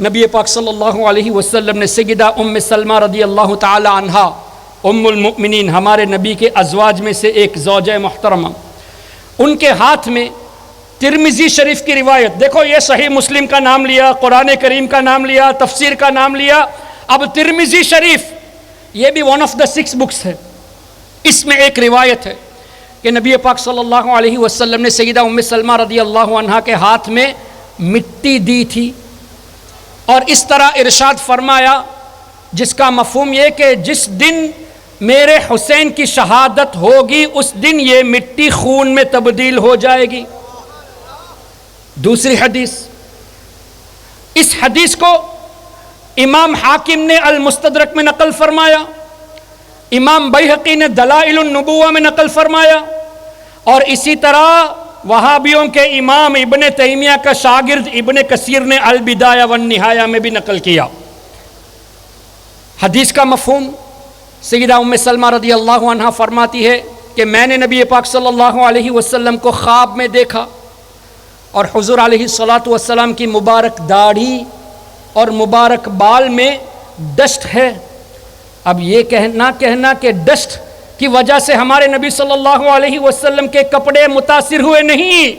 نبی پاک صلی اللہ علیہ وسلم نے سیدہ ام سلمہ رضی اللہ تعالی عنہا ام المؤمنین ہمارے نبی کے ازواج میں سے ایک زوجہ محترمہ، ان کے ہاتھ میں ترمذی شریف کی روایت، دیکھو یہ صحیح مسلم کا نام لیا، قرآن کریم کا نام لیا، تفسیر کا نام لیا، اب ترمذی شریف یہ بھی ون آف دا 6 بکس ہے، اس میں ایک روایت ہے کہ نبی پاک صلی اللہ علیہ وسلم نے سیدہ ام سلمہ رضی اللہ عنہا کے ہاتھ میں مٹی دی تھی اور اس طرح ارشاد فرمایا، جس کا مفہوم یہ کہ جس دن میرے حسین کی شہادت ہوگی اس دن یہ مٹی خون میں تبدیل ہو جائے گی۔ دوسری حدیث، اس حدیث کو امام حاکم نے المستدرک میں نقل فرمایا، امام بیہقی نے دلائل النبوہ میں نقل فرمایا، اور اسی طرح وہابیوں کے امام ابن تیمیہ کا شاگرد ابن کثیر نے البدایہ والنہایہ میں بھی نقل کیا۔ حدیث کا مفہوم، سیدہ ام سلمہ رضی اللہ عنہا فرماتی ہے کہ میں نے نبی پاک صلی اللہ علیہ وسلم کو خواب میں دیکھا اور حضور علیہ الصلاۃ والسلام کی مبارک داڑھی اور مبارک بال میں ڈسٹ ہے۔ اب یہ کہنا کہ ڈسٹ کی وجہ سے ہمارے نبی صلی اللہ علیہ وسلم کے کپڑے متاثر ہوئے نہیں،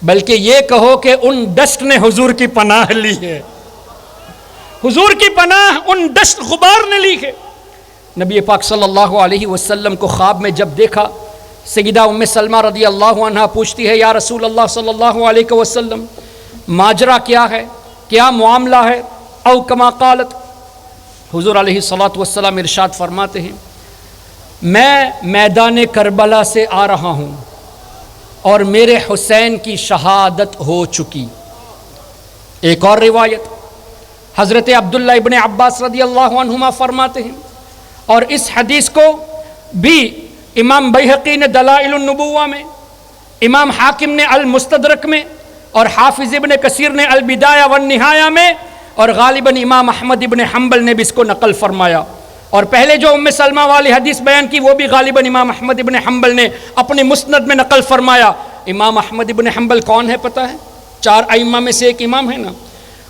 بلکہ یہ کہو کہ ان ڈسٹ نے حضور کی پناہ لی ہے، حضور کی پناہ ان ڈسٹ غبار نے لی ہے۔ نبی پاک صلی اللہ علیہ وسلم کو خواب میں جب دیکھا، سیدہ ام سلمہ رضی اللہ عنہا پوچھتی ہے، یا رسول اللہ صلی اللہ علیہ وسلم ماجرا کیا ہے، کیا معاملہ ہے؟ او کما قالت، حضور علیہ الصلاۃ والسلام ارشاد فرماتے ہیں، میں میدان کربلا سے آ رہا ہوں اور میرے حسین کی شہادت ہو چکی۔ ایک اور روایت، حضرت عبداللہ ابن عباس رضی اللہ عنہما فرماتے ہیں، اور اس حدیث کو بھی امام بیہقی نے دلائل النبوہ میں، امام حاکم نے المستدرک میں، اور حافظ ابن کثیر نے البدایہ والنہایہ میں، اور غالباً امام احمد ابن حنبل نے بھی اس کو نقل فرمایا۔ اور پہلے جو ام سلمہ والی حدیث بیان کی وہ بھی غالباً امام احمد ابن حنبل نے اپنی مسند میں نقل فرمایا۔ امام احمد ابن حنبل کون ہے پتہ ہے؟ 4 ائمہ میں سے ایک امام ہے نا۔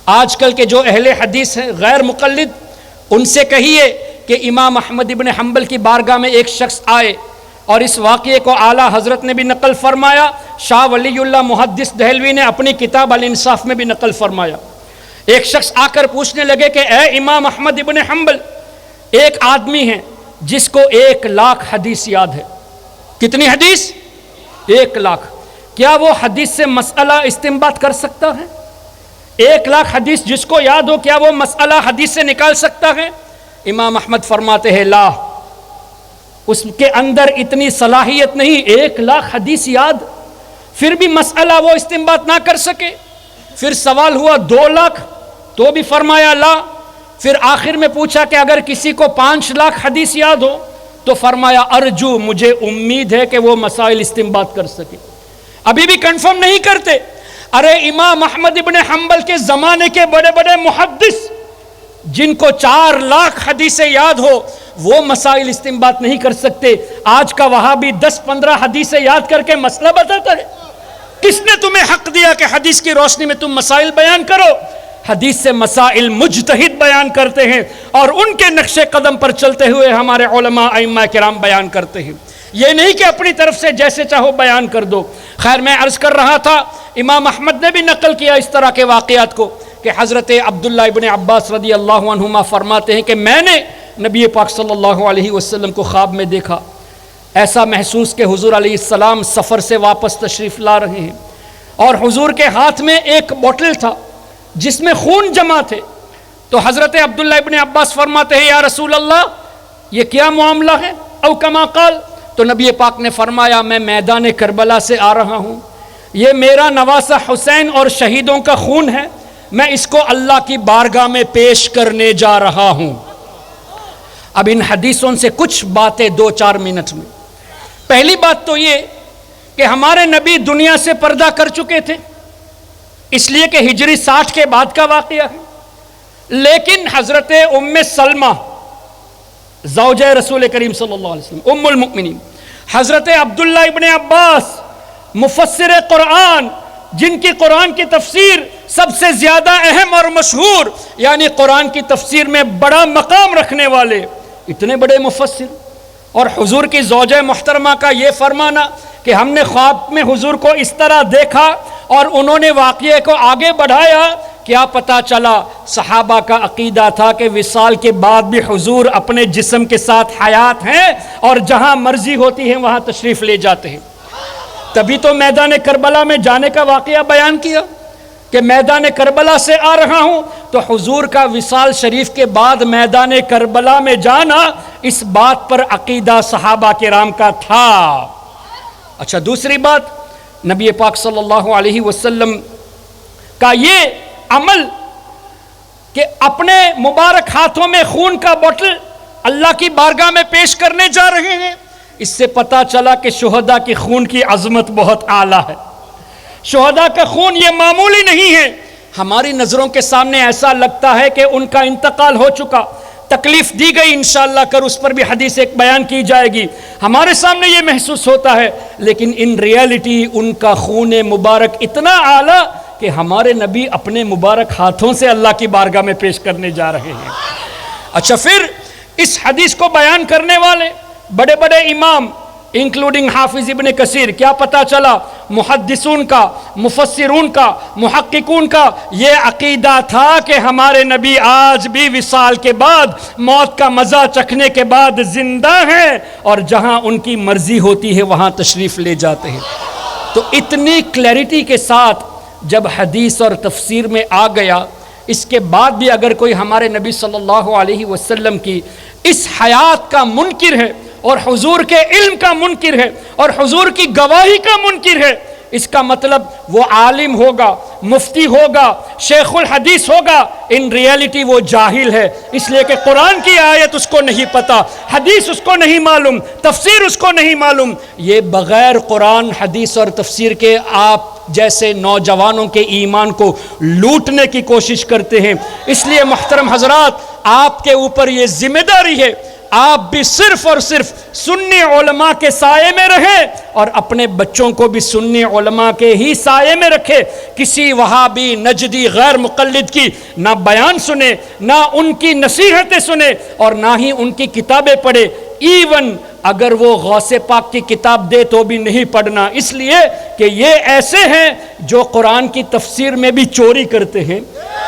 آج کل کے جو اہل حدیث ہیں غیر مقلد، ان سے کہیے کہ امام احمد ابن حنبل کی بارگاہ میں ایک شخص آئے، اور اس واقعے کو اعلیٰ حضرت نے بھی نقل فرمایا، شاہ ولی اللہ محدث دہلوی نے اپنی کتاب الانصاف میں بھی نقل فرمایا۔ ایک شخص آ کر پوچھنے لگے کہ اے امام احمد ابن حنبل، ایک آدمی ہے جس کو 1,00,000 حدیث یاد ہے۔ کتنی حدیث؟ 1,00,000۔ کیا وہ حدیث سے مسئلہ استنباط کر سکتا ہے؟ 1,00,000 حدیث جس کو یاد ہو، کیا وہ مسئلہ حدیث سے نکال سکتا ہے؟ امام احمد فرماتے ہیں لا، اس کے اندر اتنی صلاحیت نہیں، 1,00,000 حدیث یاد پھر بھی مسئلہ وہ استنباط نہ کر سکے۔ پھر سوال ہوا 2,00,000، تو بھی فرمایا لا۔ پھر آخر میں پوچھا کہ اگر کسی کو 5,00,000 حدیث یاد ہو، تو فرمایا ارجو، مجھے امید ہے کہ وہ مسائل استنباط کر سکے۔ ابھی بھی کنفرم نہیں کرتے۔ ارے امام احمد ابن حنبل کے زمانے کے بڑے بڑے محدث جن کو 4,00,000 حدیثیں یاد ہو، وہ مسائل استنباط نہیں کر سکتے۔ آج کا وہابی 10-15 حدیثیں یاد کر کے مسئلہ بتاتا ہے۔ کس نے تمہیں حق دیا کہ حدیث کی روشنی میں تم مسائل بیان کرو؟ حدیث سے مسائل مجتہد بیان کرتے ہیں، اور ان کے نقش قدم پر چلتے ہوئے ہمارے علماء ائمہ کرام بیان کرتے ہیں۔ یہ نہیں کہ اپنی طرف سے جیسے چاہو بیان کر دو۔ خیر، میں عرض کر رہا تھا، امام احمد نے بھی نقل کیا اس طرح کے واقعات کو کہ حضرت عبداللہ ابن عباس رضی اللہ عنہما فرماتے ہیں کہ میں نے نبی پاک صلی اللہ علیہ وسلم کو خواب میں دیکھا، ایسا محسوس کہ حضور علیہ السلام سفر سے واپس تشریف لا رہے ہیں، اور حضور کے ہاتھ میں ایک بوتل تھا جس میں خون جمع تھے۔ تو حضرت عبداللہ ابن عباس فرماتے ہیں یا رسول اللہ، یہ کیا معاملہ ہے؟ او کما قال، تو نبی پاک نے فرمایا میں میدان کربلا سے آ رہا ہوں، یہ میرا نواسہ حسین اور شہیدوں کا خون ہے، میں اس کو اللہ کی بارگاہ میں پیش کرنے جا رہا ہوں۔ اب ان حدیثوں سے کچھ باتیں 2-4 منٹ میں۔ پہلی بات تو یہ کہ ہمارے نبی دنیا سے پردہ کر چکے تھے، اس لیے کہ ہجری 60 کے بعد کا واقعہ ہے، لیکن حضرت ام سلمہ زوجہ رسول کریم صلی اللہ علیہ وسلم، ام المؤمنین، حضرت عبداللہ ابن عباس مفسر قرآن، جن کی قرآن کی تفسیر سب سے زیادہ اہم اور مشہور یعنی قرآن کی تفسیر میں بڑا مقام رکھنے والے اتنے بڑے مفسر، اور حضور کی زوجہ محترمہ کا یہ فرمانا کہ ہم نے خواب میں حضور کو اس طرح دیکھا اور انہوں نے واقعے کو آگے بڑھایا، کیا پتہ چلا صحابہ کا عقیدہ تھا کہ وصال کے بعد بھی حضور اپنے جسم کے ساتھ حیات ہیں اور جہاں مرضی ہوتی ہے وہاں تشریف لے جاتے ہیں۔ تبھی تو میدان کربلا میں جانے کا واقعہ بیان کیا کہ میدان کربلا سے آ رہا ہوں، تو حضور کا وصال شریف کے بعد میدان کربلا میں جانا اس بات پر عقیدہ صحابہ کرام کا تھا۔ اچھا، دوسری بات، نبی پاک صلی اللہ علیہ وسلم کا یہ عمل کہ اپنے مبارک ہاتھوں میں خون کا بوتل اللہ کی بارگاہ میں پیش کرنے جا رہے ہیں، اس سے پتہ چلا کہ شہداء کی خون کی عظمت بہت اعلیٰ ہے۔ شہداء کا خون یہ معمولی نہیں ہے۔ ہماری نظروں کے سامنے ایسا لگتا ہے کہ ان کا انتقال ہو چکا، تکلیف دی گئی، انشاءاللہ کر اس پر بھی حدیث ایک بیان کی جائے گی، ہمارے سامنے یہ محسوس ہوتا ہے، لیکن ان ریالٹی ان کا خون مبارک اتنا اعلیٰ کہ ہمارے نبی اپنے مبارک ہاتھوں سے اللہ کی بارگاہ میں پیش کرنے جا رہے ہیں۔ اچھا، پھر اس حدیث کو بیان کرنے والے بڑے بڑے امام انکلوڈنگ حافظ ابن کثیر، کیا پتہ چلا محدثون کا، مفسرون کا، محققون کا یہ عقیدہ تھا کہ ہمارے نبی آج بھی وصال کے بعد، موت کا مزہ چکھنے کے بعد زندہ ہیں اور جہاں ان کی مرضی ہوتی ہے وہاں تشریف لے جاتے ہیں۔ تو اتنی کلیئرٹی کے ساتھ جب حدیث اور تفسیر میں آ گیا، اس کے بعد بھی اگر کوئی ہمارے نبی صلی اللہ علیہ وسلم کی اس حیات کا منکر ہے اور حضور کے علم کا منکر ہے اور حضور کی گواہی کا منکر ہے، اس کا مطلب وہ عالم ہوگا، مفتی ہوگا، شیخ الحدیث ہوگا، ان ریالٹی وہ جاہل ہے، اس لیے کہ قرآن کی آیت اس کو نہیں پتا، حدیث اس کو نہیں معلوم، تفسیر اس کو نہیں معلوم۔ یہ بغیر قرآن حدیث اور تفسیر کے آپ جیسے نوجوانوں کے ایمان کو لوٹنے کی کوشش کرتے ہیں۔ اس لیے محترم حضرات، آپ کے اوپر یہ ذمہ داری ہے، آپ بھی صرف اور صرف سنی علماء کے سائے میں رہیں اور اپنے بچوں کو بھی سنی علماء کے ہی سائے میں رکھے۔ کسی وہابی نجدی غیر مقلد کی نہ بیان سنے، نہ ان کی نصیحتیں سنے اور نہ ہی ان کی کتابیں پڑھے، ایون اگر وہ غوث پاک کی کتاب دے تو بھی نہیں پڑھنا، اس لیے کہ یہ ایسے ہیں جو قرآن کی تفسیر میں بھی چوری کرتے ہیں،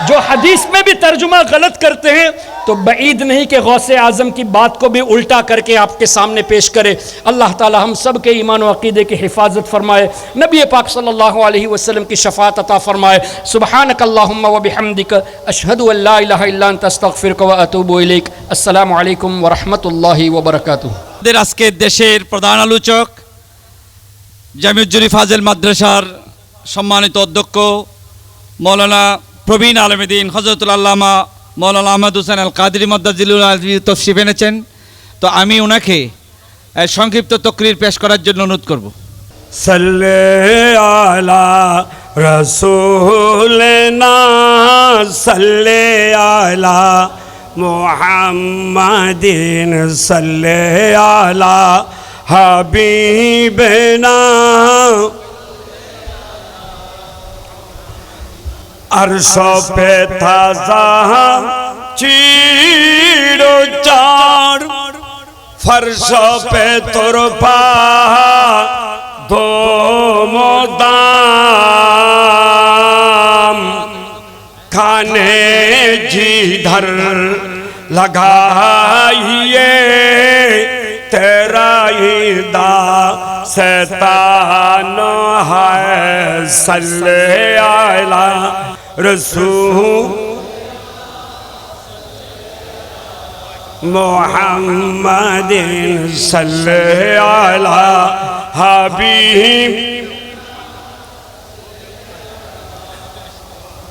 جو حدیث میں بھی ترجمہ غلط کرتے ہیں، تو بعید نہیں کہ غوث اعظم کی بات کو بھی الٹا کر کے آپ کے سامنے پیش کرے۔ اللہ تعالی ہم سب کے ایمان و عقیدے کی حفاظت فرمائے، نبی پاک صلی اللہ علیہ وسلم کی شفاعت عطا فرمائے۔ سبحانک اللہم و بحمدک، اشہد ان لا الہ الا انت، استغفرک و اتوب الیک۔ السلام علیکم ورحمۃ اللہ وبرکاتہ۔ আজকে দেশের প্রধান আলোচক, জামিউজ্জুরি ফাজিল মাদ্রাসার সম্মানিত অধ্যক্ষ মৌলানা প্রবীণ আলমদ্দিন হযরতুল আল্লামা মৌলানা আহমদ হোসেন আল কাদরি মাদ্দাজিলুল আলী তশরিফ এনেছেন, তো আমি ওনাকে সংক্ষিপ্ত তকরির পেশ করার জন্য অনুরোধ করব। সাল্লি আলা রাসূলিনা সাল্লি আলা মুহাম্মাদিন সাল্লি আলা হাবিবিনা अर्श पे ताज़ा चीड़ो चार, फर्श पे तुरपा दो मोदाम, खाने जिधर लगाइए तेरा ईदा शैतान है। सल्ले अला रसूल मुहम्मदिन सल्ले अला हबीब।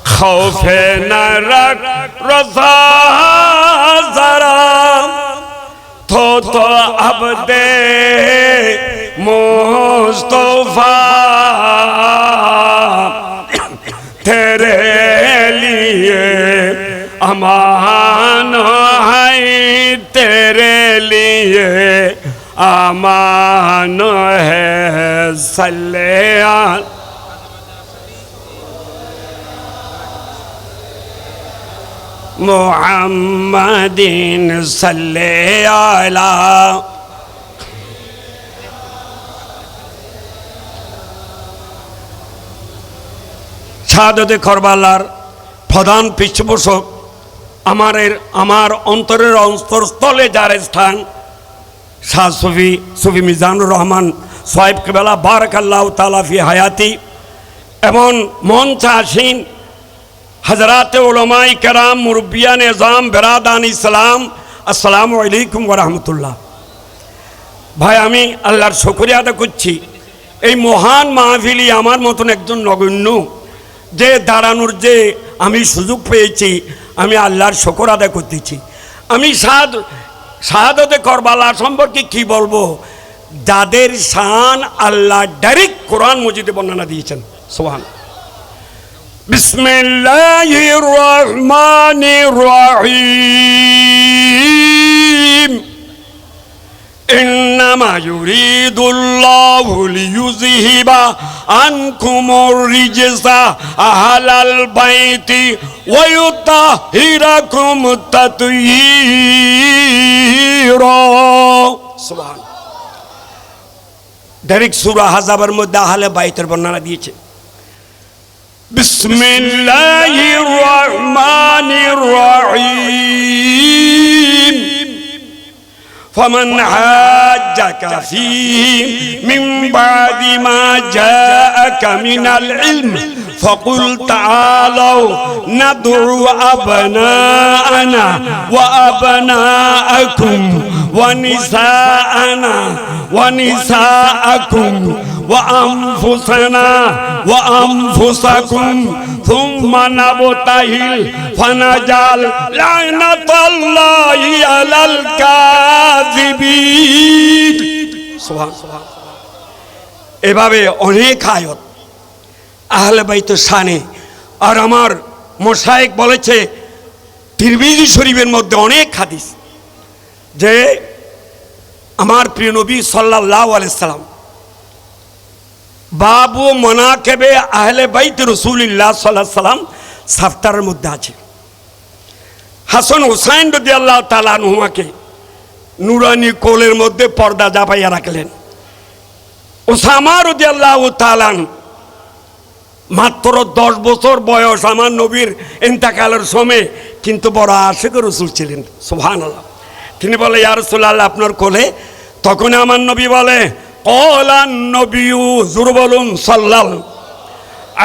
खौफे न रख रज़ा ज़रा तो अब दे मुस्तफा तेरे लिए अमान है, तेरे लिए अमान है। सल्ले মুহাম্মাদিন সাল্লি আলা। শাহাদাতে কারবালার প্রধান পৃষ্ঠপোষক আমার অন্তরের অন্তরস্থলে যার স্থান শাহ সুফি মিজানুর রহমান সাহেব কেবলা বারাকাল্লাহু তাআলা ফি হায়াতি, এবং মঞ্চে আসীন হযরত উলামায়ে কেরাম, মুরব্বিয়ান নিজাম, বেরাদান ইসলাম, আসসালামু আলাইকুম ওয়া রাহমাতুল্লাহ। ভাই, আমি আল্লাহর শুকরিয়া আদায় করছি এই মহান মাহফিলে আমার মতন একজন নগণ্য যে দাঁড়ানোর যে আমি সুযোগ পেয়েছি, আমি আল্লাহর শুকর আদায় করতেছি। আমি শাহাদাতে কারবালা সম্পর্কে কি বলবো, যাদের শান আল্লাহ ডাইরেক্ট কোরআন মজিদে বর্ণনা দিয়েছেন। সুবহান। বিসমিল্লাহির রহমানির রহিম। إنما يريد الله ليذهب عنكم الرجس أهل البيت ويطهركم تطهيرا। সুবহান। ডাইরেক্ট সূরা আহজাবের মধ্যে আহলে বাইতের বর্ণনা দিয়েছে। বিসমিল্লাহির রহমানির রহিম। فمن حاجك فيه من بعد ما جاءك من العلم فقل تعالوا ندعو أبناءنا وأبناءكم ونساءنا ونساءكم وأنفسنا وأنفسكم ثم نبتهل فنجعل لعنة الله على الكاذبين। এভাবে অনেক আয়াত আহলে বাইতের শানে। আর আমার মোশায়েখ বলেছে তিরমিজি শরীফের মধ্যে অনেক হাদিস যে আমার প্রিয় নবী সাল্লাল্লাহু আলাইহি সাল্লাম বাবু মানাকেবে আহলে বাইত রাসূলুল্লাহ সাল্লাল্লাহু আলাইহি সাল্লাম সাফতারের মধ্যে আছে। হাসান হুসাইন রাদিয়াল্লাহু তাআলা আনহুমাকে নুরানি কোলের মধ্যে পর্দা চাপাইয়া রাখলেন। ওসামা রাদিয়াল্লাহু তাআলা মাত্র 10 বছর বয়স আমার নবীর ইন্তেকালের সময়, কিন্তু বড় আশিক রাসূল ছিলেন। সুবহানাল্লাহ। তিনি বলে ইয়া রাসূলুল্লাহ আপনার কোলে। তখন আমার নবী বলে ক্বালান নবিয়্যু, জোর বলুন, সাল্লাল্লাহু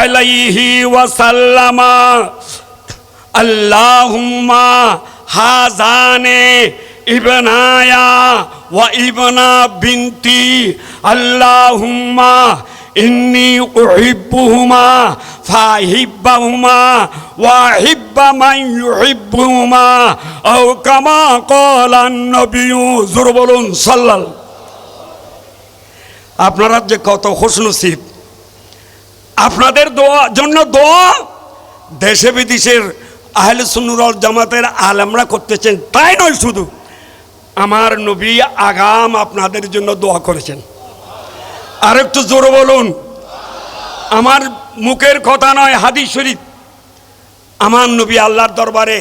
আলাইহি ওয়াসাল্লামা আল্লাহুম্মা হাযানে ইবনায়া ওয়া ইবনা বিনতি আল্লাহুম্মা ইন্নী উহিব্বুহুমা ফাহিব্বাহুমা ওয়া হিব্বা মান ইউহিব্বুহুমা আও কামা ক্বালান নবিয়্যু, জোর বলুন, সাল্লাল্লাহু। আপনারা যে কত খুশনসিব, আপনাদের জন্য দোয়া দেশে বিদেশের আহলে সুন্নাত ওয়াল জামাতের আলেমরা করতেছেন। তাই নয়, শুধু আমার নবী আগাম আপনাদের জন্য দোয়া করেছেন। আর একটু জোরে বলুন। আমার মুখের কথা নয়, হাদিস শরীফ। আমার নবী আল্লাহর দরবারে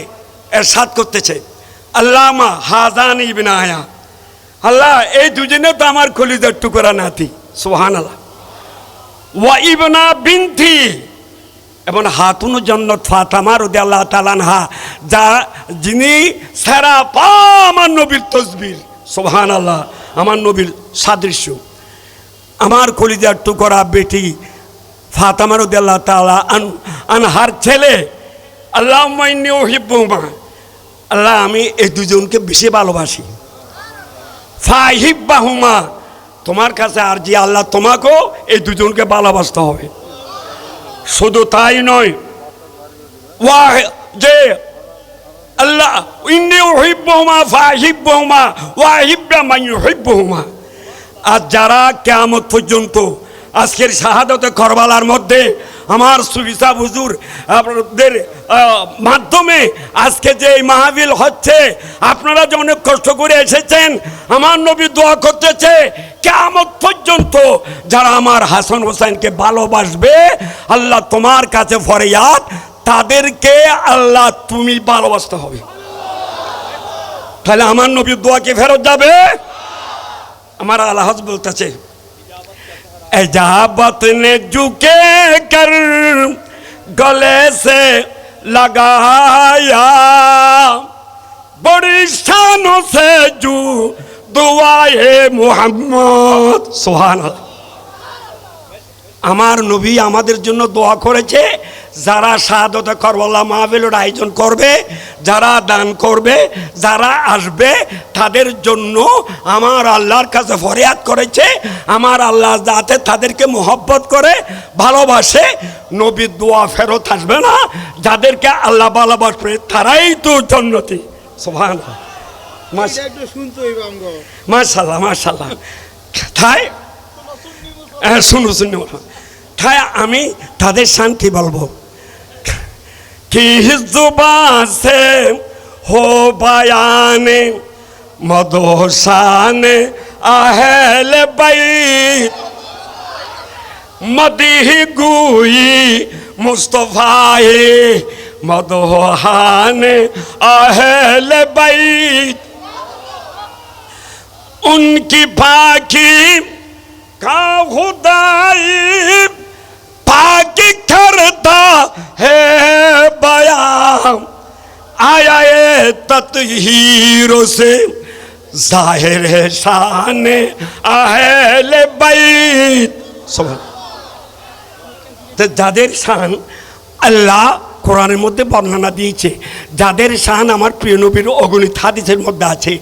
ইরশাদ করতেছে আল্লামা হাযান ইবনায়া, আল্লাহ এই দুজনে তো আমার কলিজার টুকরা নাতি। সুবহানাল্লাহ। ওয়া ইবনা বিনতি, এবং হাতুন জান্নাত ফাতেমা রাদিয়াল্লাহু তাআলা আনহা, যিনি সারা পা আমার নবীর তসবির। সুবহানাল্লাহ। আমার নবীর সাদৃশ্য। আমার কলিজার টুকরা বেটি ফাতেমা রাদিয়াল্লাহু তাআলা আনহার ছেলে। আল্লাহুম্মা ইন্নী উহিব্বুহুমা, আল্লাহ আমি এই দুজনকে বেশি ভালোবাসি। ফাহিব্বাহুমা, তোমার কাছে আর যে আল্লাহ তোমাকেও এই দুজনকে ভালোবাসতে হবে। শুধু তাই নয়, যে আল্লাহ ইন্নী উহিব্বুহুমা ফাহিব্বাহুমা ওয়া হিব্বা মান ইউহিব্বুহুমা। আর যারা কিয়ামত পর্যন্ত আজকের শাহাদাতে কারবালার মধ্যে আমার সুফিসা হুজুর আপনাদের মাধ্যমে আজকে যে মাহফিল হচ্ছে, আপনারা যে অনেক কষ্ট করে এসেছেন, আমার নবী দোয়া করতেছে কিয়ামত পর্যন্ত যারা আমার হাসান হোসেনকে ভালোবাসবে, আল্লাহ তোমার কাছে ফরিয়াদ তাদেরকে আল্লাহ তুমি ভালোবাসতে হবে। তাহলে আমার নবীর দোয়া কি ফেরত যাবে? আমার আল্লাহ বলতেছে इजाबत ने झुके कर गले से लगाया बड़ी शानों से जू दुआए मोहम्मद सुभान अल्लाह। আমার নবী আমাদের জন্য দোয়া করেছে, যারা শাহাদাতে কারবালা মাহফিলের আয়োজন করবে, যারা দান করবে, যারা আসবে, তাদের জন্য আমার আল্লাহর কাছে ফরিয়াদ করেছে আমার আল্লাহ যাতে তাদেরকে মোহব্বত করে ভালোবাসে। নবীর দোয়া ফেরত আসবে না, যাদেরকে আল্লাহ ভালোবাসবে তারাই তো জান্নাতি। সুবহানাল্লাহ, মাশাআল্লাহ মাশাআল্লাহ। তাই শুনো শুনো, তাই আমি তাদের শান্তি বলবো কি জুবান সে হো বয়ানে মদোশানে আহলে বাইত মদিহ গুই মুস্তফায়ে মদোহানে আহলে বাইত उनकी पाकी का खुदाई पाकी करता है बयान आया है तत्हीरों से जाहिर है शान अहले बैत। যাদের শান আল্লাহ কোরআনের মধ্যে বর্ণনা দিয়েছে, যাদের শান আমার প্রিয় নবীর অগণিত হাদিসের মধ্যে আছে,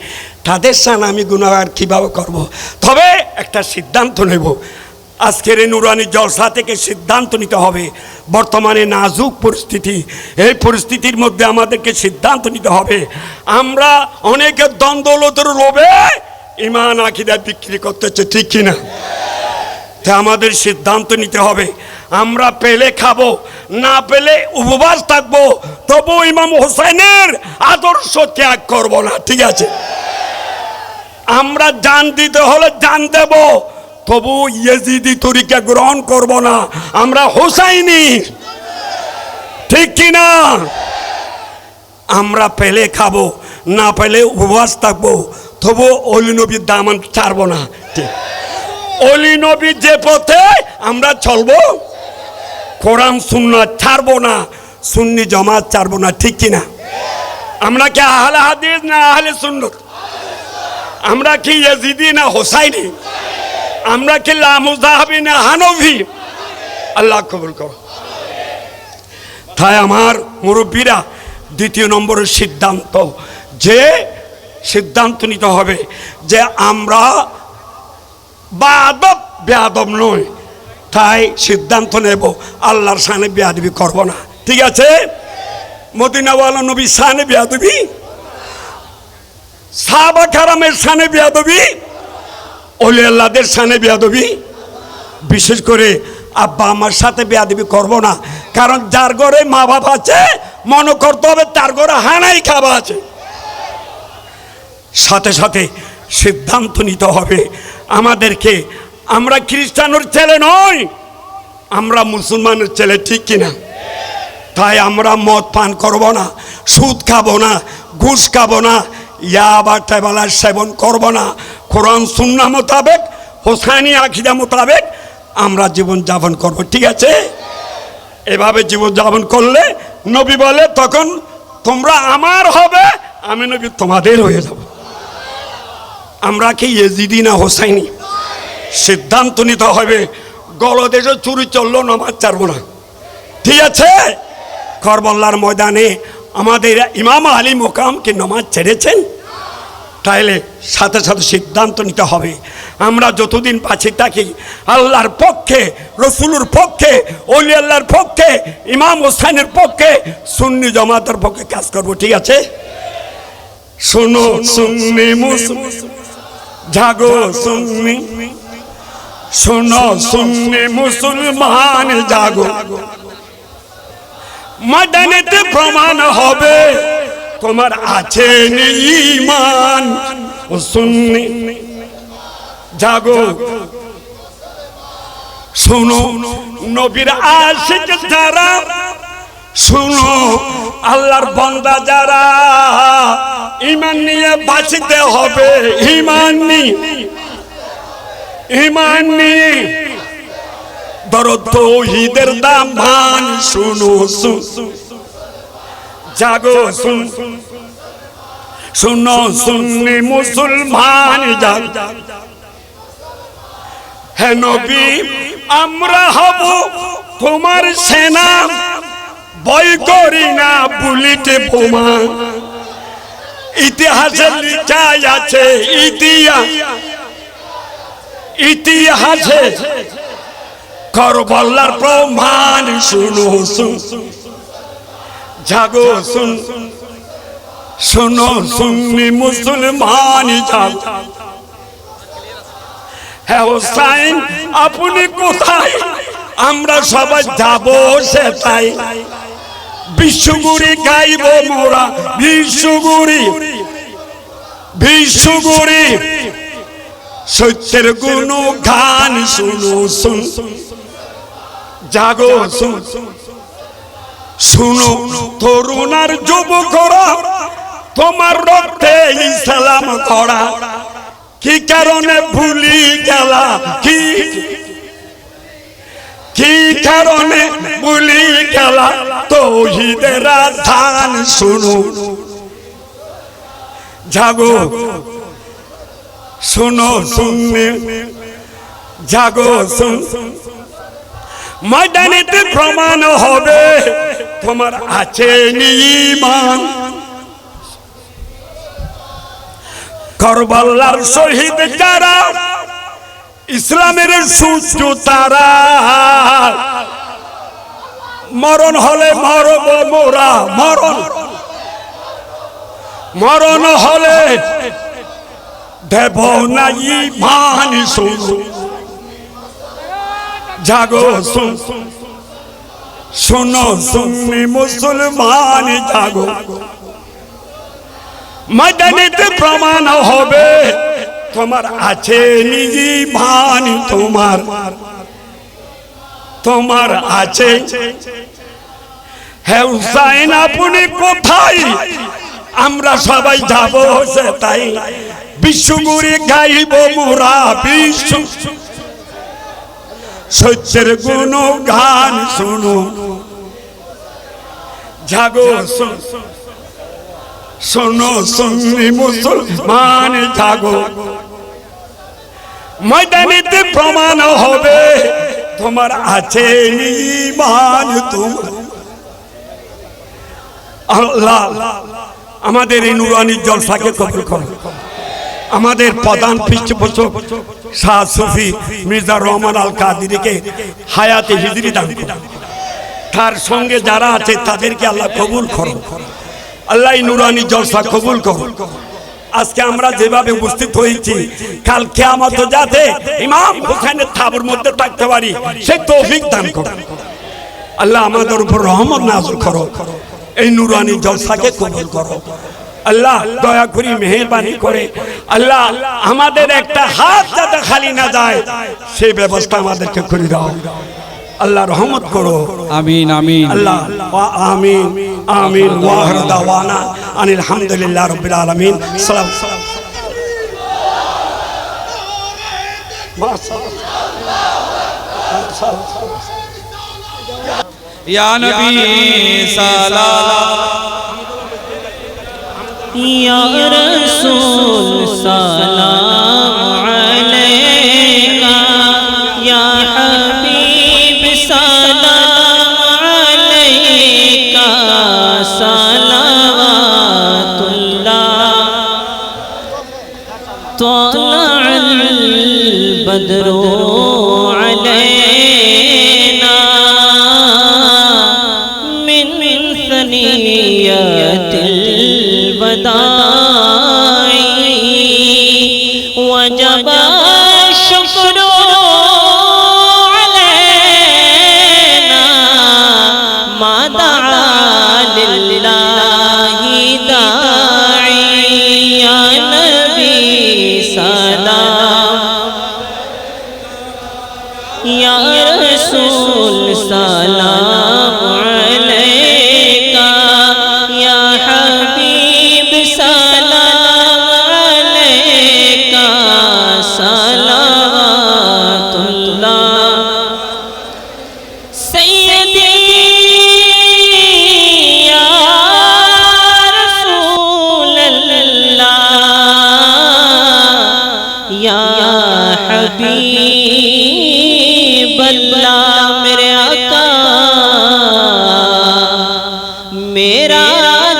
তাদের শান আমি গুনাহগার কীভাবে করব? তবে একটা সিদ্ধান্ত নেব, আজকের এই নুরানি জলসা থেকে সিদ্ধান্ত নিতে হবে। বর্তমানে নাজুক পরিস্থিতি, এই পরিস্থিতির মধ্যে আমাদেরকে সিদ্ধান্ত নিতে হবে। আমরা অনেকের দ্বন্দ্বলতের লোভে ইমান আকিদা বিক্রি করতেছে, ঠিক কিনা? তা আমাদের সিদ্ধান্ত নিতে হবে, আমরা পেলে খাবো, না পেলে উপবাস থাকবো, তবু ইমাম হোসেনের আদর্শ ত্যাগ করবো না, ঠিক আছে? আমরা জান দিতে হলে জান দেব, তবু ইয়েজিদি তরিকা গ্রহণ করব না, আমরা হোসাইনি, ঠিক কিনা? আমরা পেলে খাবো, না পেলে উপবাস থাকবো, তবু অলি নবীর দামান ছাড়বো না। ঠিক, অলি নবী যে পথে আমরা চলবো, কোরআন সুন্নাত ছাড়বো না, সুন্নি জামাত ছাড়বো না, ঠিক কিনা? আমরা কি আহলে হাদিস না আহলে সুন্নাত? আমরা কি ইয়াজিদি না হোসাইনি? আমরা কি লামুজাহাবি না হানফি? আল্লাহ কবুল করো। তাই আমার মুরব্বীরা দ্বিতীয় নম্বরের সিদ্ধান্ত, যে সিদ্ধান্ত নিতে হবে যে আমরা বাদব বেয়াদব নয়, তাই সিদ্ধান্ত নেব আল্লাহর শানে বেয়াদবি করব না, ঠিক আছে? মদিনাওয়ালা নবী শানে বেয়াদবি, সাহাবা কারামের শানে বেয়াদবি, ওলি আল্লাহদের শানে বেয়াদবি, বিশেষ করে আব্বা আমার সাথে বেয়াদবি করব না। কারণ যার ঘরে মা বাবা আছে মনে করতে হবে তার ঘরে হানাই খাওয়া আছে। সাথে সাথে সিদ্ধান্ত নিতে হবে আমাদেরকে, আমরা খ্রিস্টানের ছেলে নই, আমরা মুসলমানের ছেলে, ঠিক কিনা? তাই আমরা মদ পান করব না, সুদ খাবো না, ঘুষ খাবো না, ইয়াবা টেবালার সেবন করব না, কোরআন সুন্নাহ মোতাবেক হোসাইনি আকীদা মোতাবেক আমরা জীবন যাপন করব, ঠিক আছে? এভাবে জীবন যাপন করলে নবী বলে তখন তোমরা আমার হবে, আমি নবী তোমাদের হয়ে যাব। আমরা কি ইয়েজিদি না হোসাইনি? সিদ্ধান্ত নিতে হবে, গলদেশে চুরি চললো নামাজ ছাড়বো না, ঠিক আছে? কারবালার ময়দানে আমাদের ইমাম আলী মোকামকে নামাজ ছেড়েছেন, তাইলে সাথে সাথে সিদ্ধান্ত নিতে হবে আমরা যতদিন বাঁচে থাকি আল্লাহর পক্ষে, রসুলের পক্ষে, ওলি আল্লাহর পক্ষে, ইমাম হোসাইনের পক্ষে, সুন্নি জামাতের পক্ষে কাজ করব, ঠিক আছে? শোনো সুন্নি জাগো সুন্নি, শোনো সুন্নি মুসলমান জাগো, ময়দানেতে প্রমাণ হবে তোমার আছে ঈমান। ও সুন্নি জাগো, শোনো নবীর আশিক যারা শুনো আল্লাহর বান্দা যারা, ঈমান নিয়ে বাঁচতে হবে, ঈমান নিয়ে ধরো তাওহীদের দামান। শুনো জাগো শুনো সুন্নি মুসলমান জাগো। হে নবী আমরা হব তোমার সেনা, ভয় করি না বুলেটে বোমা। ইতিহাসে লেখা আছে, ইতিহাসে কারবালার প্রমাণ। শুনো জাগো শুনো সুন্নি মুসলমান জাগো। হ্যাঁ হোসাইন আপনি কোথায়? আমরা সবাই যাব সেটাই। বিশ্বগুরি গাইব মোরা, বিশ্বগুরি সত্যের গুণ গান। শুনো জাগো শুনো তরুণার যুবকরা, তোমার রক্তে ইসলাম করা কি কারণে ভুলি গেলা? কি কারণে ভুলি গেলা তাওহীদের ধান? শুনো জাগো শুনো সুন্নি জাগো ময়দানেতে প্রমাণ হবে তোমার আছে ঈমান। কারবালার শহীদ যারা, ইসলামের সূর্য তারা, মরণ হলে মরব মোরা, মরণ হলে দেব না ঈমান। শুনো জাগো শুনো সুন্নি মুসলমান জাগো। ময়দানেতে প্রমাণ হবে তোমার আছে ঈমান, তোমার আছে। হে হুসাইন আপনি কোথায়? আমরা সবাই যাব সেটাই। বিশ্বগুরি গাইব মোরা, সত্যের গুণ গান। শুনো জাগো শোনো সুন্নি মুসলমান জাগো। ময়দানেতে প্রমাণ হবে তোমার আছে ঈমান। আল্লাহ আমাদের এই নুরানি জলসাকে কবুল করুন। আমাদের প্রধান পৃষ্ঠপোষক শাহ সুফি মির্জা রহমান আল কাদিরকে হায়াতে হিজরি দান করুন। তার সঙ্গে যারা আছে তাদেরকে আল্লাহ কবুল করুন। আল্লাহ নুরানি জলসা কবুল করুন। আজকে আমরা যেভাবে উপস্থিত হয়েছি, কাল কিয়ামত যাতে ইমাম হুসাইনের তাবুর মধ্যে থাকতে পারি সেই তৌফিক দান করুন। আল্লাহ আমাদের উপর রহমত নাযিল করো, এই নুরানি জলসাকে কবুল করো। আল্লাহ দয়া করি মেহেরবানি করে আল্লাহ আমাদের একটা হাত যাতে খালি না যায় সেই ব্যবস্থা আমাদেরকে করে দাও। আল্লাহ রহমত করো, আমিন আমিন। আল্লাহ আমিন আমিন। ওয়া আখিরু দাওয়ানা আনিল হামদুলিল্লাহি রাব্বিল আলামিন। সালাম ইয়া নবী সালাম, ইয়া রাসূল সালাম আলাইকা, ইয়া হাবিব সালাম আলাইকা, সালাওয়াতুল্লাহ। طلع البدر علينا من ثنيات الوداع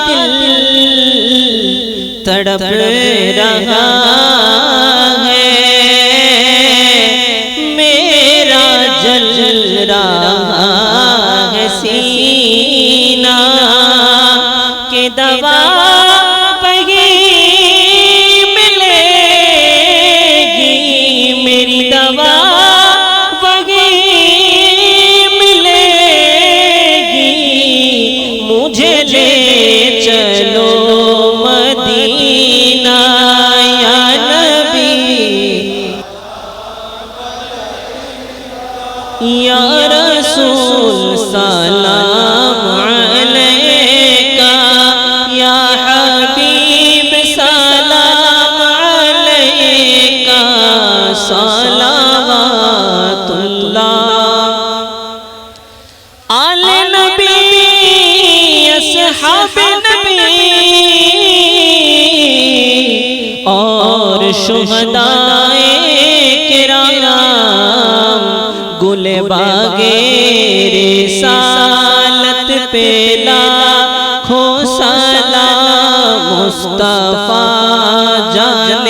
دل تڑپ رہا ہے، میرا جل رہا ہے سینہ کہ دوا وہی ملے گی، میری دوا وہی ملے گی، مجھے لے چلو مدینہ یا نبی یا رسول سلام علیکہ، یا حبیب سلام علیکہ، صلوات اللہ۔ آل نبی اصحاب نبی اور شہدائے کرام گل باغے رسالت پہ لاکھوں سلام، مصطفیٰ جان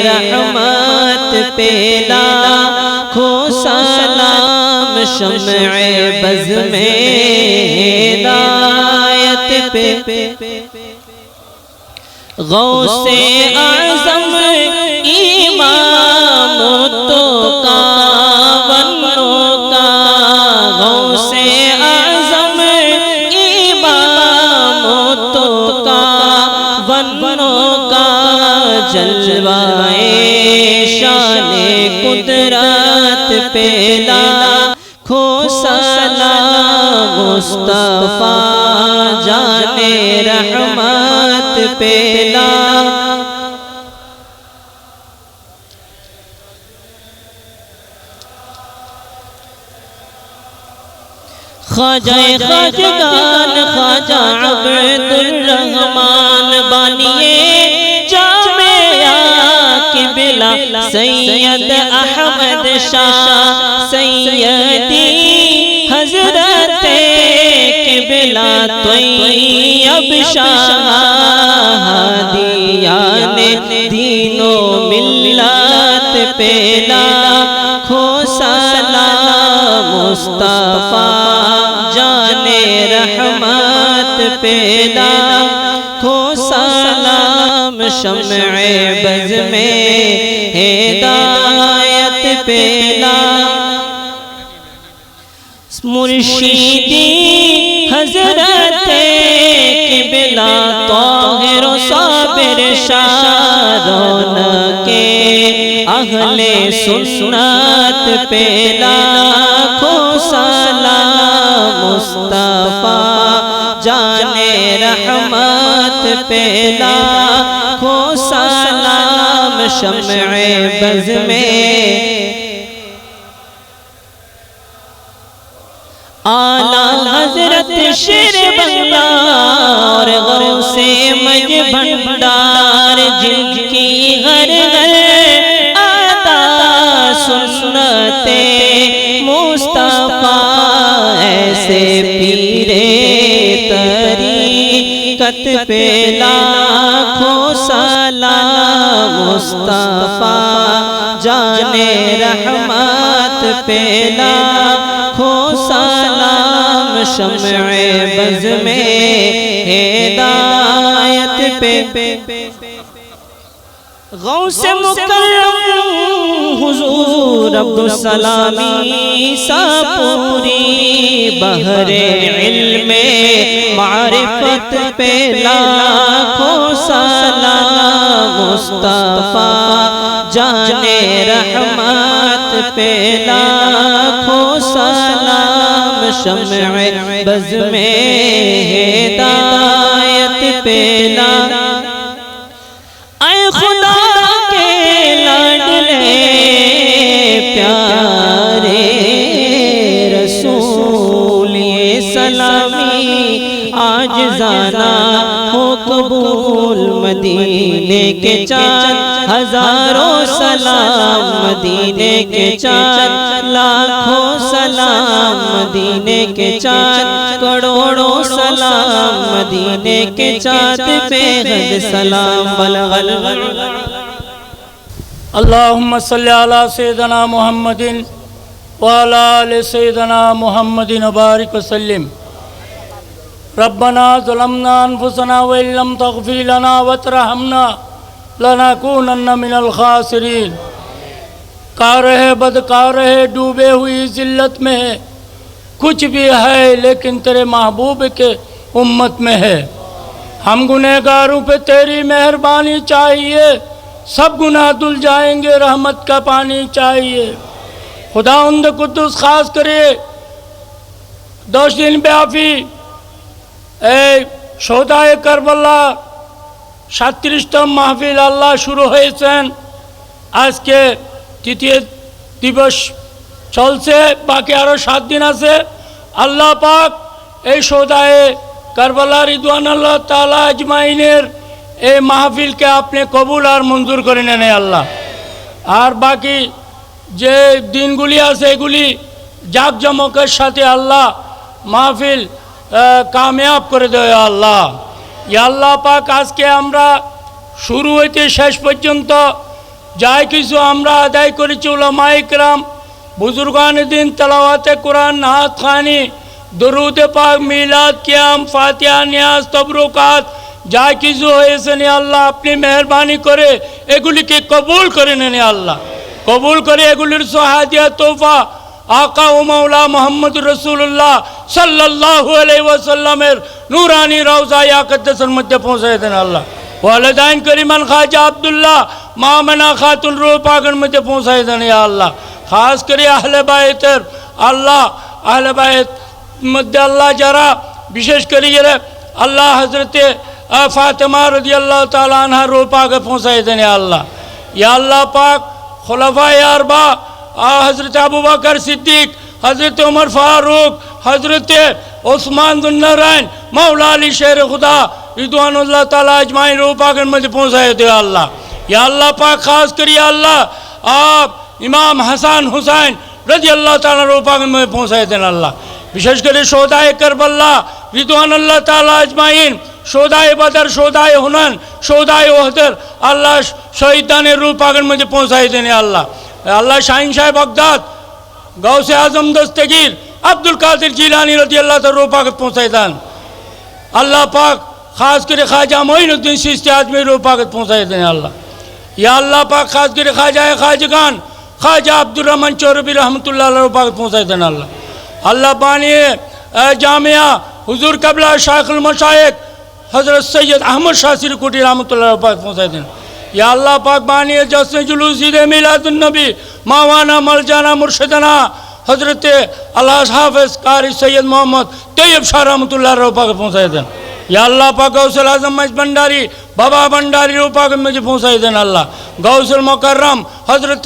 رحمت پہ لاکھوں سلام، شمع بز میں ہدایت پہ غوث اعظم امام تو کاونوں کا، غوث اعظم امام تو کاونوں کا، جلوائے شان قدرت پہ لاکھوں سلام، مصطفیٰ جان رحمت پہ خواجہ خواجگان خواجہ عبد الرحمن بانیے جامعہ قبلہ سید احمد شاہ سیدی حضرت قبلہ طیب شاہ ہادیان دین و ملت پہ لاکھوں سلام، مصطفیٰ جان رحمت پہ لاکھوں سلام، شمع بز میں ہدایت پہ مرشدی حضرت قبلہ طاہر و صابر شاہ، رونق اہل سنت پہ لاکھوں سلام، مصطفیٰ جان رحمت پہ لاکھوں سلام، شمع بز میں آلہ حضرت شیر بنگلہ اور غوث مج بھنڈار، جن کی ہر ہر ادا سنت مصطفیٰ، ایسے پیرے طریقت پہ لاکھوں سلام، مصطفیٰ جان رحمت پہ لاکھوں سلام، شمع بز میں ہدایت پہ غوث مکرم حضور عبدالسلامی ساپوری، بحر علم معرفت پہ لاکھوں سلام، مصطفیٰ جان رحمت پہ لاکھوں سلام، شمع بز میں ہدایت پہ اے خدا کے لاڈلے پیارے رسول، یہ سلامی آج زانا ہو قبول، مدینے کے چاند ہزاروں سلام، مدینے کے چاند لاکھوں سلام، مدینے کے چاند کروڑوں سلام، مدینے کے چاند پہ حد سلام بلغل اللهم صل على سيدنا محمد وعلى آل سيدنا محمد وبارك وسلم ربنا ظلمنا أنفسنا وإن لم تغفر لنا وترحمنا لنكونن من الخاسرين. کار ہے بدکار ہے ڈوبے ہوئی ذلت میں ہے کچھ بھی ہے لیکن تیرے محبوب کے امت میں ہے. ہم گنہگاروں پہ تیری مہربانی چاہیے سب گناہ دھل جائیں گے رحمت کا پانی چاہیے. خداوند قدوس خاص করিয়ে 10 দিন ব্যাপী এই শোহদায়ে কারবালা 37তম মাহফিল আল্লাহ শুরু হয়েছেন আজকে তৃতীয় দিবস চলছে বাকি আরো 7 দিন আছে. আল্লাহ পাক এই শোহদায়ে কারবালা রিদওয়ানুল্লাহ তাআলা আজমাইনের এই মাহফিলকে আপনি কবুল আর মঞ্জুর করে নেন আল্লাহ. আর বাকি যে দিনগুলি আছে এগুলি জাঁকজমকের সাথে আল্লাহ মাহফিল কামিয়াব করে দেয় আল্লাহ. ইয়া আল্লাহ পাক আজকে আমরা শুরু হইতে শেষ পর্যন্ত যাই কিছু আমরা আদায় করেছি উলামায়ে কিরাম বুজুর্গান দিন তেলাওয়াতে কোরআন নাত খানি দরুদ পাক মিলাদ কিয়াম ফাতিহা নিয়াজ তবরুকাত যা কিছু হয়েছে নে আল্লাহ আপনি মেহরবানি করে এগুলিকে কবুল করে নেন আল্লাহ. কবুল করে এগুলির সহাদিয়া তোফা আকা ও মাওলা মুহাম্মদুর রাসূলুল্লাহ সাল্লাল্লাহু আলাইহি ওয়াসাল্লামের নূরানি রওজা ইয়াকদ্দাসের মধ্যে পৌঁছায় দেন আল্লাহ. ওয়ালিদাইন করিমান খাজা আব্দুল্লাহ মামনা খাতুন রূহ পাকের মধ্যে পৌঁছায় দেন আল্লাহ. খাস করে আহলে বাইতের আল্লাহ আহলে বাইত মধ্যে আল্লাহ যারা বিশেষ করে গেলে আল্লাহ হযরতে ফাতেমা রাদিয়াল্লাহু তাআলা আনহা রূহ পাকে পৌঁছায় দেন আল্লাহ. ইয়া আল্লাহ পাক খুলাফায়ে আরবা হযরত আবু বকর সিদ্দিক হযরত ওমর ফারুক হযরত ওসমান যুন্নরাইন মাওলা আলী শের খুদা রিদওয়ানুল্লাহ তাআলা আজমাইন রূহ পাকের মধ্যে পৌঁছায় দেন আল্লাহ. ইয়া আল্লাহ পাক খাস করি আল্লাহ आप इमाम हसन हुसैन রাদিয়াল্লাহু তাআলা রূহ পাকের মধ্যে পৌঁছায় দেন আল্লাহ. বিশেষ করে শোহদায়ে কারবালা রিদওয়ানুল্লাহ তাআলা আজমাইন শোহদায়ে বদর শোহদায়ে হুনান শোহদায়ে ওহদের আল্লাহ শহীদানের রূহ পাকের মধ্যে পৌঁছায় দেন আল্লাহ. আল্লাহ শাহিন সাহেব বাগদাদ গৌসে আজম দস্তগীর আব্দুল কাদের জিলানী রাদিয়াল্লাহু তাআলা রূহ পাকে পৌঁছায় দেন আল্লাহ পাক. খাস করে খাজা মঈনুদ্দিন চিশতি আজমি রূহ পাকে পৌঁছায় দেন আল্লাহ. ইয়া আল্লাহ পাক খাস করে খাজাগান খাজা আব্দুর রহমান চৌরবি রহমতুল্লাহ আলাইহি পাক পৌঁছায় দেন আল্লাহ. আল্লাহ বানিয়ে জামিয়া হুজুর কাবলা শাইখুল মাশায়েখ হযরত সৈয়দ আহমদ শাহ সিরকুটি রহমতুল্লাহ পাক পৌঁছায় দেন. ইয়া আল্লাহ পাক বানিয়ে জশ্ন জুলুস ঈদ মিলাদুন নবী মাওলানা মালজানা মুর্শিদানা হযরত আল্লাহ হাফেজ কারি সৈয়দ মোহাম্মদ তৈয়ব শাহ রহমতুল্লাহ পাক পৌঁছায় দেন. ইয়া আল্লাহ পাক গৌসুল আজম মজ ভন্ডারি বাবা ভন্ডারি রূহ পাকের মধ্যে পৌঁছায় দেন আল্লাহ. গৌসুল মুকাররম হযরত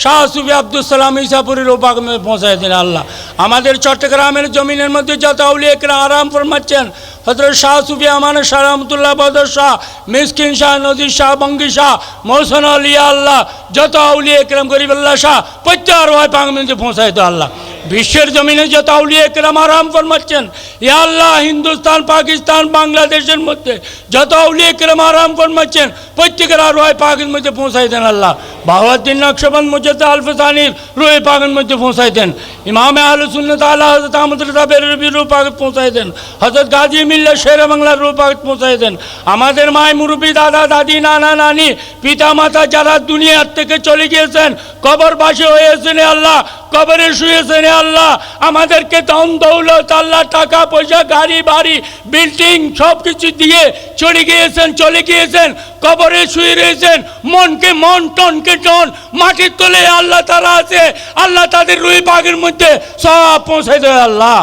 শাহ সুফি আব্দুল সালাম ঈসাপুরি রূহ পাকের মধ্যে পৌঁছায় দেন আল্লাহ. আমাদের চট্টগ্রামের জমিনের মধ্যে যত আউলিয়া কেরাম আরাম ফরমাচ্ছেন হযরত শাহ সুফি আমানত শাহ রহমতুল্লাহ বদর শাহ মিসকিন শাহ নজির শাহ বঙ্গি শাহ মহসিন আলী আল্লাহ যত আউলিয়া কেরাম গরিব আল্লাহ শাহ প্রত্যেক রূহ পাকের মধ্যে পৌঁছায় দেন আল্লাহ. বিশ্বের জমিনে যত আউলিয়া কেরাম আরাম ফরমাচ্ছেন ইয়া আল্লাহ হিন্দুস্তান পাকিস্তান বাংলাদেশের মধ্যে যত আউলিয়া কেরাম আরাম ফরমাচ্ছেন প্রত্যেকের রূহ পাকের মধ্যে পৌঁছায় দেন আল্লাহ. বাহাউদ্দিন নকশবন্দ মুজাদ্দিদ আল-ফসানির রূহ পাকের মধ্যে পৌঁছায় দেন. ইমাম আহলে সুন্নাত আলা হযরত আহমদ রযা বেরলভীর রূহ পাকে পৌঁছায় দেন. হযরত গাজী মিল্লাত শেরে বাংলার রূহ পাকে পৌঁছায় দেন. আমাদের মায় মুরব্বী দাদা দাদি নানা নানি পিতা মাতা যারা দুনিয়ার থেকে চলে গিয়েছেন কবরবাসী হয়েছেন আল্লাহ কবরে শুয়েছেন আল্লাহ আমাদেরকে ধন দৌলত আল্লাহ টাকা পয়সা গাড়ি বাড়ি বিল্ডিং সব কিছু দিয়ে চলে গিয়েছেন কবরে শুয়ে রয়েছেন. মনকে মন টনকে টন মাটির তলে আল্লাহ তারা আছে আল্লাহ তাদের রূহ পাকের মধ্যে সব পৌঁছায় দেয় আল্লাহ.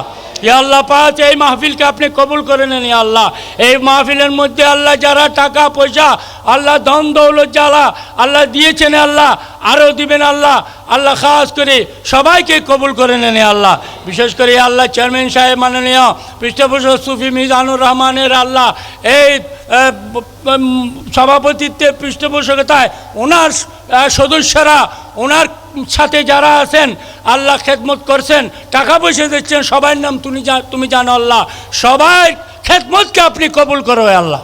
ইয়া আল্লাহ পাক এই মাহফিলকে আপনি কবুল করে নেন ইয়া আল্লাহ. এই মাহফিলের মধ্যে আল্লাহ যারা টাকা পয়সা আল্লাহ ধন দৌলত যারা আল্লাহ দিয়েছেন আল্লাহ আরও দিবেন আল্লাহ. আল্লাহ খাস করে সবাইকে কবুল করে নেন আল্লাহ. বিশেষ করে আল্লাহ চেয়ারম্যান সাহেব মাননীয় পৃষ্ঠপোষক সুফি মিজানুর রহমানের আল্লাহ এই সভাপতিত্বে পৃষ্ঠপোষকতায় ওনার সদস্যরা ওনার সাথে যারা আছেন আল্লাহ খেদমত করছেন টাকা পয়সা দিচ্ছেন সবার নাম তুমি জানো আল্লাহ. সবাই খেদমতকে আপনি কবুল করো হে আল্লাহ।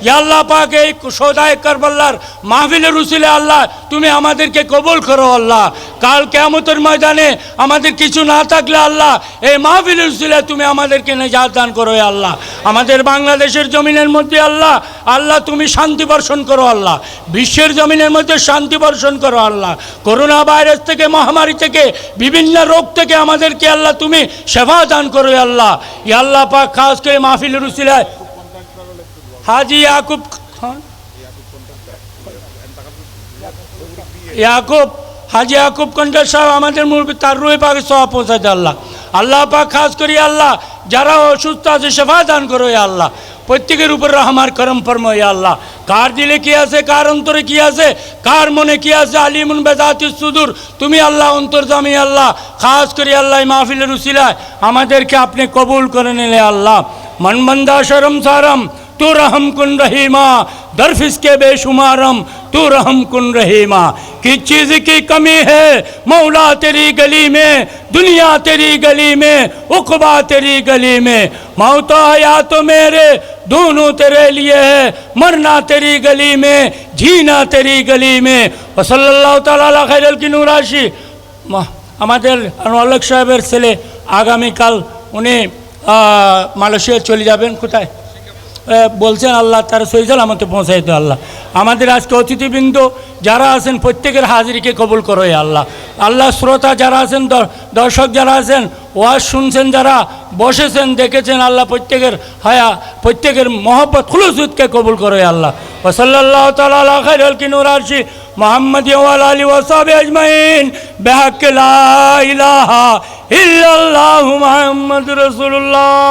ইয়া আল্লাহ পাক এই সৌদায় কারবালার মাহফিলের উসিলে আল্লাহ তুমি আমাদেরকে কবুল করো আল্লাহ। কাল কিয়ামতের ময়দানে আমাদের কিছু না থাকলে আল্লাহ এই মাহফিলের উসিলে তুমি আমাদেরকে নিজাত দান করো হে আল্লাহ। আমাদের বাংলাদেশের জমিনের মধ্যে আল্লাহ আল্লাহ তুমি শান্তি বর্ষণ করো আল্লাহ। বিশ্বের জমিনের মধ্যে শান্তি বর্ষণ করো আল্লাহ। করোনা ভাইরাস থেকে, মহামারী থেকে, বিভিন্ন রোগ থেকে আমাদেরকে আল্লাহ তুমি সেবা দান করো হে আল্লাহ। ইয়া আল্লাহ পাক খাস করে মাহফিলের উসিলায় হাজি ইয়াকুব খান, হাজি ইয়াকুব কন্ডার সাহেব আমাদের মুরব্বী, তার রুহে পাকে সওয়াব পৌঁছাতে আল্লাহ। আল্লাহ পাক খাস করি আল্লাহ যারা অসুস্থ আছে সেবা দান করো ইয়া আল্লাহ। প্রত্যেকের উপর রহমার করম ফরমাও ইয়া আল্লাহ। কার দিলে কি আছে, কার অন্তরে কি আছে, কার মনে কি আছে, আলিমুন বেদাতিস সুদূর তুমি আল্লাহ অন্তর্যামী আল্লাহ। খাস করি আল্লাহ মাহফিলের উসিলায় আমাদেরকে আপনি কবুল করে নিলে আল্লাহ। मन बंदा शर्म सारम तू रहम कुन रहीमा, दरफिस के बेशुमारम तू रहम कुन रहीमा। किस चीज़ की कमी है मौला तेरी गली में, दुनिया तेरी गली में, उक़बा तेरी गली में। मौत हया तो मेरे दोनों तेरे लिए है, मरना तेरी गली में, जीना तेरी गली में। वसल्लल्लाहु ताला अला खैरुल की नूराशी। আমাদের আনোয়ার সাহেবের ছেলে আগামীকাল উনি মালয়েশিয়া চলে যাবেন। কোথায় বলছেন আল্লাহ তার সহি সালামতে পৌঁছাইতে আল্লাহ। আমাদের আজকে অতিথিবৃন্দ যারা আছেন প্রত্যেকের হাজিরিকে কবুল করো আল্লাহ। আল্লাহ শ্রোতা যারা আছেন, দর্শক যারা আছেন, ওয়াজ শুনছেন, যারা বসেছেন, দেখেছেন আল্লাহ প্রত্যেকের হায়া, প্রত্যেকের মহব্বত খুলুসুদকে কবুল করো আল্লাহ। ওয়াসাল্লাল্লাহু তাআলা আলা খায়রিল কিনুর আরশি মুহাম্মদ ওয়া আলা আলিহি ওয়া সাহবিহি আজমাইন বিহাক্কি লা ইলাহা ইল্লাল্লাহু মুহাম্মাদুর রাসূলুল্লাহ।